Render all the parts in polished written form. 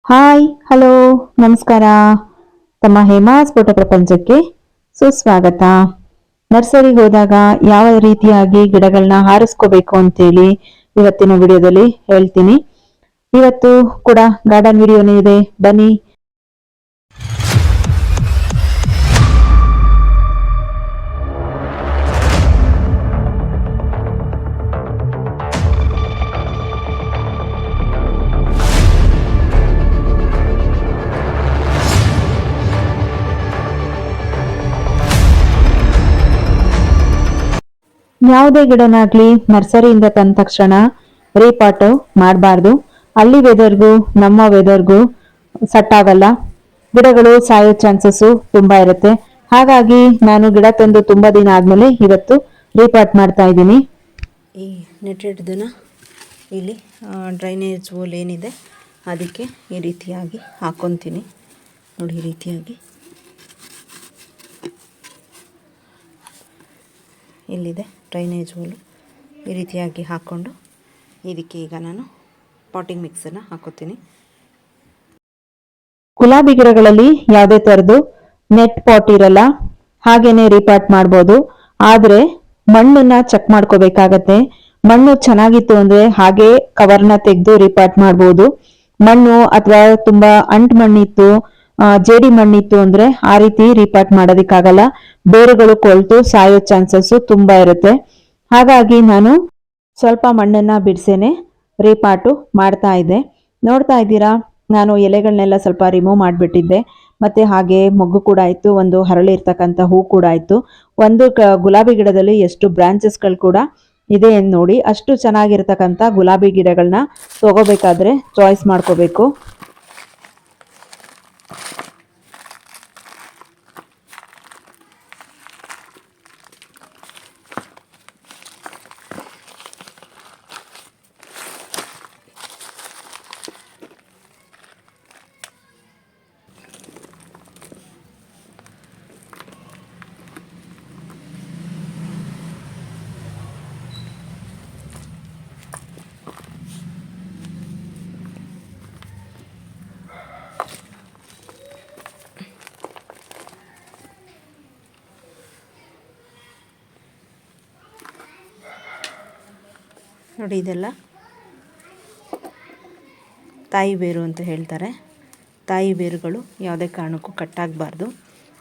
Hi hello ನಮಸ್ಕಾರ. ತಮ್ಮ ಹೇಮಾ ಸ್ಫೋಟ ಪ್ರಪಂಚಕ್ಕೆ ಸುಸ್ವಾಗತ. ನರ್ಸರಿಗೆ ಹೋದಾಗ ಯಾವ ರೀತಿಯಾಗಿ ಗಿಡಗಳನ್ನ ಹಾರಿಸ್ಕೋಬೇಕು ಅಂತೇಳಿ ಇವತ್ತಿನ ವಿಡಿಯೋದಲ್ಲಿ ಹೇಳ್ತೀನಿ. ಇವತ್ತು ಕೂಡ ಗಾರ್ಡನ್ ವಿಡಿಯೋನೇ ಇದೆ, ಬನ್ನಿ. ಯಾವುದೇ ಗಿಡನಾಗ್ಲಿ ನರ್ಸರಿಯಿಂದ ತಂದ ತಕ್ಷಣ ರೀಪಾಟ್ ಮಾಡಬಾರ್ದು. ಅಲ್ಲಿ ವೆದರ್ಗೂ ನಮ್ಮ ವೆದರ್ಗೂ ಸೆಟ್ ಆಗಲ್ಲ, ಗಿಡಗಳು ಸಾಯೋ ಚಾನ್ಸಸ್ ತುಂಬಾ ಇರುತ್ತೆ. ಹಾಗಾಗಿ ನಾನು ಗಿಡ ತಂದು ತುಂಬಾ ದಿನ ಆದ್ಮೇಲೆ ಇವತ್ತು ರೀಪಾಟ್ ಮಾಡ್ತಾ ಇದ್ದೀನಿ. ಈ ನೆಟ್ಟೆಡ್ದನ್ನ ಇಲ್ಲಿ ಡ್ರೈನೇಜ್ ಹೋಲ್ ಏನಿದೆ ಅದಕ್ಕೆ ಈ ರೀತಿಯಾಗಿ ಹಾಕ್ಕೊತೀನಿ ನೋಡಿ. ಈ ರೀತಿಯಾಗಿ ಇಲ್ಲಿದೆ ಡ್ರೈನೇಜ್ ಹೋಲು. ಈ ರೀತಿಯಾಗಿ ಹಾಕ್ಕೊಂಡು ಇದಕ್ಕೆ ಈಗ ನಾನು ಪಾಟಿಂಗ್ ಮಿಕ್ಸನ್ನು ಹಾಕೋತೀನಿ. ಗುಲಾಬಿ ಗಿಡಗಳಲ್ಲಿ ಯಾವುದೇ ತರದ್ದು ನೆಟ್ ಪಾಟ್ ಇರಲ್ಲ, ಹಾಗೇನೆ ರೀಪಾಟ್ ಮಾಡ್ಬೋದು. ಆದ್ರೆ ಮಣ್ಣನ್ನ ಚೆಕ್ ಮಾಡ್ಕೋಬೇಕಾಗತ್ತೆ. ಮಣ್ಣು ಚೆನ್ನಾಗಿತ್ತು ಅಂದ್ರೆ ಹಾಗೆ ಕವರ್ನ ತೆಗೆದು ರೀಪಾಟ್ ಮಾಡ್ಬೋದು. ಮಣ್ಣು ಅಥವಾ ತುಂಬಾ ಅಂಟ್ ಮಣ್ಣಿತ್ತು, ಜೇಡಿ ಮಣ್ಣಿತ್ತು ಅಂದ್ರೆ ಆ ರೀತಿ ರೀಪಾಟ್ ಮಾಡೋದಿಕ್ಕಾಗಲ್ಲ. ಬೇರುಗಳು ಕೊಳ್ತು ಸಾಯೋ ಚಾನ್ಸಸ್ ತುಂಬಾ ಇರುತ್ತೆ. ಹಾಗಾಗಿ ನಾನು ಸ್ವಲ್ಪ ಮಣ್ಣನ್ನ ಬಿಡಿಸೇನೆ ರೀಪಾಟು ಮಾಡ್ತಾ ಇದ್ದೆ. ನೋಡ್ತಾ ಇದ್ದೀರಾ, ನಾನು ಎಲೆಗಳನ್ನೆಲ್ಲ ಸ್ವಲ್ಪ ರಿಮೂವ್ ಮಾಡಿಬಿಟ್ಟಿದ್ದೆ. ಮತ್ತೆ ಹಾಗೆ ಮೊಗ್ಗು ಕೂಡ ಇತ್ತು, ಒಂದು ಹರಳಿರ್ತಕ್ಕಂಥ ಹೂ ಕೂಡ ಇತ್ತು. ಒಂದು ಗುಲಾಬಿ ಗಿಡದಲ್ಲಿ ಎಷ್ಟು ಬ್ರಾಂಚಸ್ಗಳು ಕೂಡ ಇದೆ ನೋಡಿ. ಅಷ್ಟು ಚೆನ್ನಾಗಿರ್ತಕ್ಕಂಥ ಗುಲಾಬಿ ಗಿಡಗಳನ್ನ ತಗೋಬೇಕಾದ್ರೆ ಚಾಯ್ಸ್ ಮಾಡ್ಕೋಬೇಕು. ನೋಡಿ, ಇದೆಲ್ಲ ತಾಯಿ ಬೇರು ಅಂತ ಹೇಳ್ತಾರೆ. ತಾಯಿ ಬೇರುಗಳು ಯಾವುದೇ ಕಾರಣಕ್ಕೂ ಕಟ್ಟಾಗಬಾರ್ದು,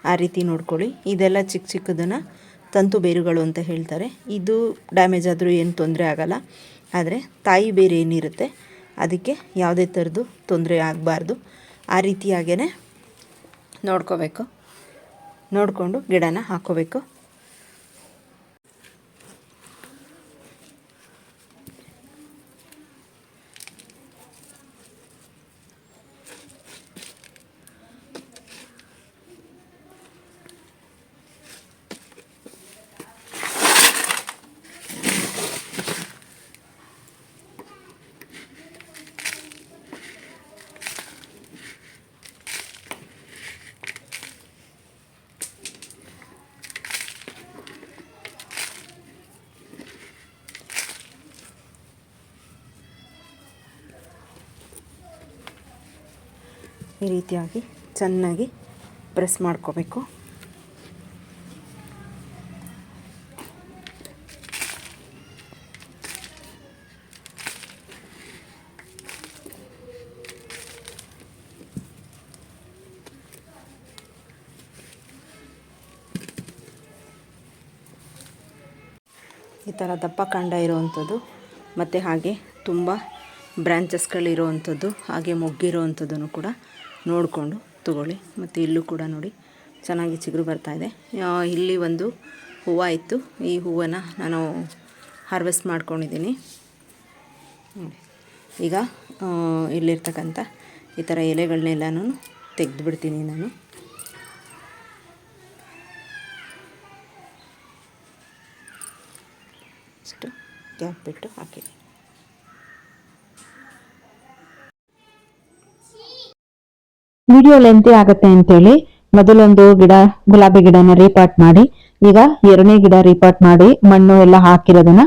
ಆ ರೀತಿ ನೋಡ್ಕೊಳ್ಳಿ. ಇದೆಲ್ಲ ಚಿಕ್ಕ ಚಿಕ್ಕದನ್ನು ತಂತು ಬೇರುಗಳು ಅಂತ ಹೇಳ್ತಾರೆ. ಇದು ಡ್ಯಾಮೇಜ್ ಆದರೂ ಏನು ತೊಂದರೆ ಆಗಲ್ಲ. ಆದರೆ ತಾಯಿ ಬೇರು ಏನಿರುತ್ತೆ ಅದಕ್ಕೆ ಯಾವುದೇ ಥರದ್ದು ತೊಂದರೆ ಆಗಬಾರ್ದು. ಆ ರೀತಿಯಾಗೇ ನೋಡ್ಕೋಬೇಕು, ನೋಡಿಕೊಂಡು ಗಿಡನ ಹಾಕ್ಕೋಬೇಕು. ಈ ರೀತಿಯಾಗಿ ಚೆನ್ನಾಗಿ ಪ್ರೆಸ್ ಮಾಡ್ಕೋಬೇಕು. ಈ ಥರ ದಪ್ಪ ಕಾಂಡ ಇರೋವಂಥದ್ದು ಮತ್ತು ಹಾಗೆ ತುಂಬ ಬ್ರ್ಯಾಂಚಸ್ಗಳಿರೋವಂಥದ್ದು, ಹಾಗೆ ಮೊಗ್ಗಿರೋವಂಥದ್ದನ್ನು ಕೂಡ ನೋಡಿಕೊಂಡು ತಗೊಳ್ಳಿ. ಮತ್ತು ಇಲ್ಲೂ ಕೂಡ ನೋಡಿ ಚೆನ್ನಾಗಿ ಚಿಗುರು ಬರ್ತಾಯಿದೆ. ಇಲ್ಲಿ ಒಂದು ಹೂವು ಇತ್ತು, ಈ ಹೂವನ್ನು ನಾನು ಹಾರ್ವೆಸ್ಟ್ ಮಾಡ್ಕೊಂಡಿದ್ದೀನಿ. ಈಗ ಇಲ್ಲಿರ್ತಕ್ಕಂಥ ಈ ಥರ ಎಲೆಗಳನ್ನೆಲ್ಲನೂ ತೆಗೆದುಬಿಡ್ತೀನಿ. ನಾನು ಇಷ್ಟು ಗ್ಯಾಪ್ ಬಿಟ್ಟು ಹಾಕಿದ್ದೀನಿ. ವಿಡಿಯೋ ಲೆಂತಿ ಆಗುತ್ತೆ ಅಂತೇಳಿ ಮೊದಲೊಂದು ಗಿಡ ಗುಲಾಬಿ ಗಿಡನ ರೀಪಾಟ್ ಮಾಡಿ, ಈಗ ಎರಡನೇ ಗಿಡ ರೀಪಾಟ್ ಮಾಡಿ ಮಣ್ಣು ಎಲ್ಲ ಹಾಕಿರೋದನ್ನ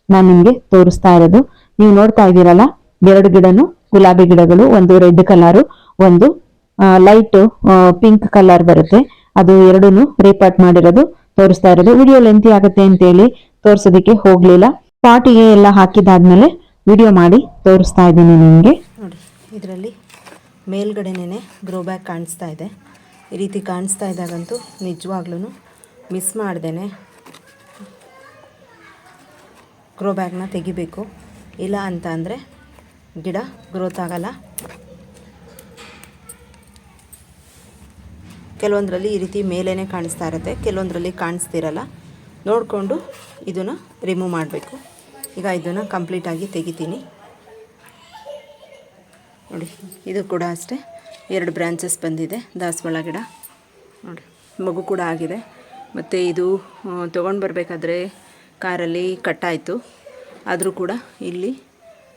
ನಾನು ನಿಮ್ಗೆ ತೋರಿಸ್ತಾ ಇರೋದು. ನೀವು ನೋಡ್ತಾ ಇದ್ದೀರಲ್ಲ, ಎರಡು ಗಿಡನು ಗುಲಾಬಿ ಗಿಡಗಳು, ಒಂದು ರೆಡ್ ಕಲರು, ಒಂದು ಲೈಟ್ ಪಿಂಕ್ ಕಲರ್ ಬರುತ್ತೆ. ಅದು ಎರಡೂನು ರೀಪಾಟ್ ಮಾಡಿರೋದು ತೋರಿಸ್ತಾ ಇರೋದು. ವಿಡಿಯೋ ಲೆಂತಿ ಆಗುತ್ತೆ ಅಂತೇಳಿ ತೋರ್ಸೋದಕ್ಕೆ ಹೋಗ್ಲಿಲ್ಲ. ಪಾಟಿಗೆ ಎಲ್ಲ ಹಾಕಿದಾದ್ಮೇಲೆ ವಿಡಿಯೋ ಮಾಡಿ ತೋರಿಸ್ತಾ ಇದ್ದೀನಿ ನಿಮಗೆ. ನೋಡಿ, ಇದರಲ್ಲಿ ಮೇಲ್ಗಡೆನೇ ಗ್ರೋ ಬ್ಯಾಗ್ ಕಾಣಿಸ್ತಾ ಇದೆ. ಈ ರೀತಿ ಕಾಣಿಸ್ತಾ ಇದ್ದಾಗಂತೂ ನಿಜವಾಗ್ಲೂ ಮಿಸ್ ಮಾಡ್ದೇನೆ ಗ್ರೋ ಬ್ಯಾಗ್ನ ತೆಗಿಬೇಕು. ಇಲ್ಲ ಅಂತ ಅಂದರೆ ಗಿಡ ಗ್ರೋತ್ ಆಗಲ್ಲ. ಕೆಲವೊಂದರಲ್ಲಿ ಈ ರೀತಿ ಮೇಲೇ ಕಾಣಿಸ್ತಾ ಇರುತ್ತೆ, ಕೆಲವೊಂದರಲ್ಲಿ ಕಾಣಿಸ್ತಿರಲ್ಲ. ನೋಡಿಕೊಂಡು ಇದನ್ನು ರಿಮೂವ್ ಮಾಡಬೇಕು. ಈಗ ಇದನ್ನು ಕಂಪ್ಲೀಟಾಗಿ ತೆಗಿತೀನಿ. ನೋಡಿ, ಇದು ಕೂಡ ಅಷ್ಟೇ 2 ಬ್ರಾಂಚಸ್ ಬಂದಿದೆ ದಾಸವಾಳ ಗಿಡ. ನೋಡಿ, ಮಗು ಕೂಡ ಆಗಿದೆ. ಮತ್ತು ಇದು ತೊಗೊಂಡು ಬರಬೇಕಾದ್ರೆ ಕಾರಲ್ಲಿ ಕಟ್ಟಾಯಿತು, ಆದರೂ ಕೂಡ ಇಲ್ಲಿ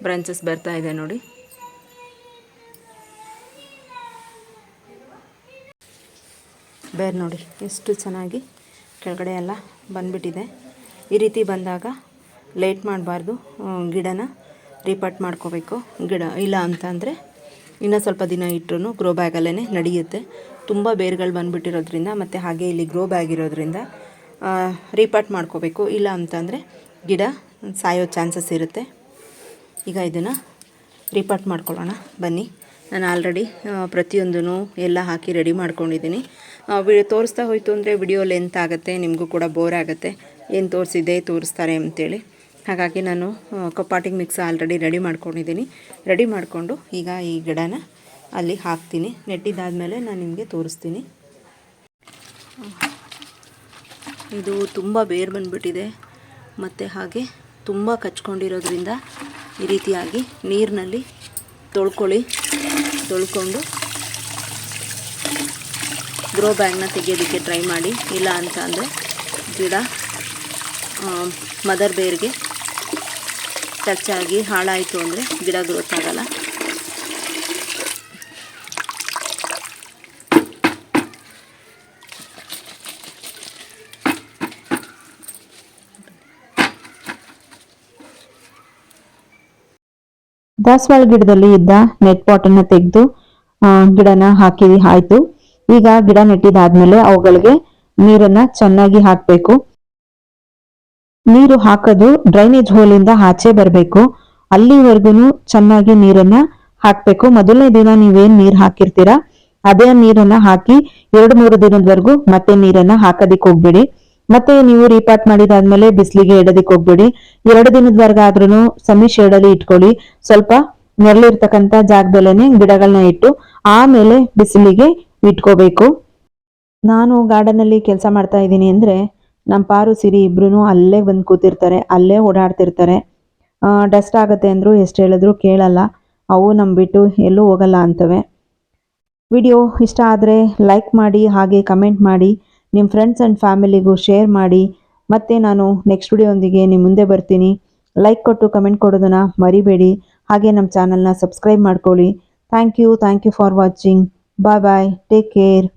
ಬ್ರಾಂಚಸ್ ಬರ್ತಾ ಇದೆ. ನೋಡಿ, ಬೇರೆ ನೋಡಿ ಎಷ್ಟು ಚೆನ್ನಾಗಿ ಕೆಳಗಡೆ ಎಲ್ಲ ಬಂದ್ಬಿಟ್ಟಿದೆ. ಈ ರೀತಿ ಬಂದಾಗ ಲೇಟ್ ಮಾಡಬಾರ್ದು, ಗಿಡನ ರೀಪಾಟ್ ಮಾಡ್ಕೋಬೇಕು. ಗಿಡ ಇಲ್ಲ ಅಂತಂದರೆ ಇನ್ನೂ ಸ್ವಲ್ಪ ದಿನ ಇಟ್ಟರು ಗ್ರೋ ಬ್ಯಾಗಲ್ಲೇ ನಡೆಯುತ್ತೆ. ತುಂಬ ಬೇರುಗಳು ಬಂದುಬಿಟ್ಟಿರೋದ್ರಿಂದ ಮತ್ತು ಹಾಗೆ ಇಲ್ಲಿ ಗ್ರೋ ಬ್ಯಾಗ್ ಇರೋದ್ರಿಂದ ರೀಪಾಟ್ ಮಾಡ್ಕೋಬೇಕು. ಇಲ್ಲ ಅಂತಂದರೆ ಗಿಡ ಸಾಯೋ ಚಾನ್ಸಸ್ ಇರುತ್ತೆ. ಈಗ ಇದನ್ನು ರೀಪಾಟ್ ಮಾಡ್ಕೊಳ್ಳೋಣ ಬನ್ನಿ. ನಾನು ಆಲ್ರೆಡಿ ಪ್ರತಿಯೊಂದೂ ಎಲ್ಲ ಹಾಕಿ ರೆಡಿ ಮಾಡ್ಕೊಂಡಿದ್ದೀನಿ. ತೋರಿಸ್ತಾ ಹೋಯಿತು ಅಂದರೆ ವಿಡಿಯೋ ಲೆಂತ್ ಆಗುತ್ತೆ, ನಿಮಗೂ ಕೂಡ ಬೋರ್ ಆಗುತ್ತೆ. ಏನು ತೋರಿಸ್ತಾರೆ ಅಂತೇಳಿ. ಹಾಗಾಗಿ ನಾನು ಕಪಾಟಿಂಗ್ ಮಿಕ್ಸ್ ಆಲ್ರೆಡಿ ರೆಡಿ ಮಾಡ್ಕೊಂಡಿದ್ದೀನಿ. ರೆಡಿ ಮಾಡಿಕೊಂಡು ಈಗ ಈ ಗಿಡನ ಅಲ್ಲಿ ಹಾಕ್ತೀನಿ. ನೆಟ್ಟಿದ್ದಾದಮೇಲೆ ನಾನು ನಿಮಗೆ ತೋರಿಸ್ತೀನಿ. ಇದು ತುಂಬ ಬೇರು ಬಂದುಬಿಟ್ಟಿದೆ ಮತ್ತು ಹಾಗೆ ತುಂಬ ಕಚ್ಕೊಂಡಿರೋದ್ರಿಂದ ಈ ರೀತಿಯಾಗಿ ನೀರಿನಲ್ಲಿ ತೊಳ್ಕೊಂಡು ಗ್ರೋ ಬ್ಯಾಗ್ನ ತೆಗೆಯೋದಕ್ಕೆ ಟ್ರೈ ಮಾಡಿ. ಇಲ್ಲ ಅಂತ ಅಂದರೆ ಗಿಡ ಮದರ್ ಬೇರ್ಗೆ ಟಚ್ ಆಗಿ ಹಾಳಾಯಿತು ಅಂದರೆ ಗಿಡ ಗ್ರೋತ್ ಆಗಲ್ಲ. ದಾಸವಾಳ ಗಿಡದಲ್ಲಿ ಇದ್ದ ನೆಟ್ ಪಾಟನ್ನ ತೆಗೆದು ಗಿಡನ ಹಾಕಿ ಆಯ್ತು. ಈಗ ಗಿಡ ನೆಟ್ಟಿದಾದ್ಮೇಲೆ ಅವುಗಳಿಗೆ ನೀರನ್ನ ಚೆನ್ನಾಗಿ ಹಾಕಬೇಕು. ನೀರು ಹಾಕೋದು ಡ್ರೈನೇಜ್ ಹೋಲಿಂದ ಆಚೆ ಬರಬೇಕು. ಅಲ್ಲಿವರೆಗೂ ಚೆನ್ನಾಗಿ ನೀರನ್ನ ಹಾಕಬೇಕು. ಮೊದಲನೇ ದಿನ ನೀವೇನ್ ನೀರು ಹಾಕಿರ್ತೀರಾ ಅದೇ ನೀರನ್ನ ಹಾಕಿ 2-3 ದಿನದವರೆಗೂ ಮತ್ತೆ ನೀರನ್ನ ಹಾಕೋದಿಕ್ ಹೋಗ್ಬೇಡಿ. ಮತ್ತೆ ನೀವು ರೀಪಾಟ್ ಮಾಡಿದಾದ್ಮೇಲೆ ಬಿಸಿಲಿಗೆ ಇಡೋದಿಕ್ ಹೋಗ್ಬೇಡಿ. 2 ದಿನದವರೆಗಾದ್ರೂ ಸೆಮಿ ಶೇಡಲ್ಲಿ ಇಟ್ಕೊಳ್ಳಿ. ಸ್ವಲ್ಪ ನೆರಳಿರ್ತಕ್ಕಂಥ ಜಾಗದಲ್ಲೇನೆ ಗಿಡಗಳನ್ನ ಇಟ್ಟು ಆಮೇಲೆ ಬಿಸಿಲಿಗೆ ಇಟ್ಕೋಬೇಕು. ನಾನು ಗಾರ್ಡನಲ್ಲಿ ಕೆಲಸ ಮಾಡ್ತಾ ಇದ್ದೀನಿ ಅಂದ್ರೆ ನಮ್ಮ ಪಾರು ಸಿರಿ ಇಬ್ರು ಅಲ್ಲೇ ಬಂದು ಕೂತಿರ್ತಾರೆ, ಅಲ್ಲೇ ಓಡಾಡ್ತಿರ್ತಾರೆ. ಡಸ್ಟ್ ಆಗುತ್ತೆ ಅಂದ್ರು ಎಷ್ಟು ಹೇಳಿದ್ರು ಕೇಳಲ್ಲ. ಅವು ನಮ್ಮ ಬಿಟ್ಟು ಎಲ್ಲೂ ಹೋಗಲ್ಲ ಅಂತವೆ. ವಿಡಿಯೋ ಇಷ್ಟ ಆದರೆ ಲೈಕ್ ಮಾಡಿ, ಹಾಗೆ ಕಮೆಂಟ್ ಮಾಡಿ, ನಿಮ್ಮ ಫ್ರೆಂಡ್ಸ್ ಆ್ಯಂಡ್ ಫ್ಯಾಮಿಲಿಗೂ ಶೇರ್ ಮಾಡಿ. ಮತ್ತೆ ನಾನು ನೆಕ್ಸ್ಟ್ ವಿಡಿಯೋದೊಂದಿಗೆ ನಿಮ್ಮ ಮುಂದೆ ಬರ್ತೀನಿ. ಲೈಕ್ ಕೊಟ್ಟು ಕಮೆಂಟ್ ಕೊಡೋದನ್ನ ಮರಿಬೇಡಿ. ಹಾಗೆ ನಮ್ಮ ಚಾನಲ್ನ ಸಬ್ಸ್ಕ್ರೈಬ್ ಮಾಡ್ಕೊಳ್ಳಿ. Thank you for watching. Bye bye, take care.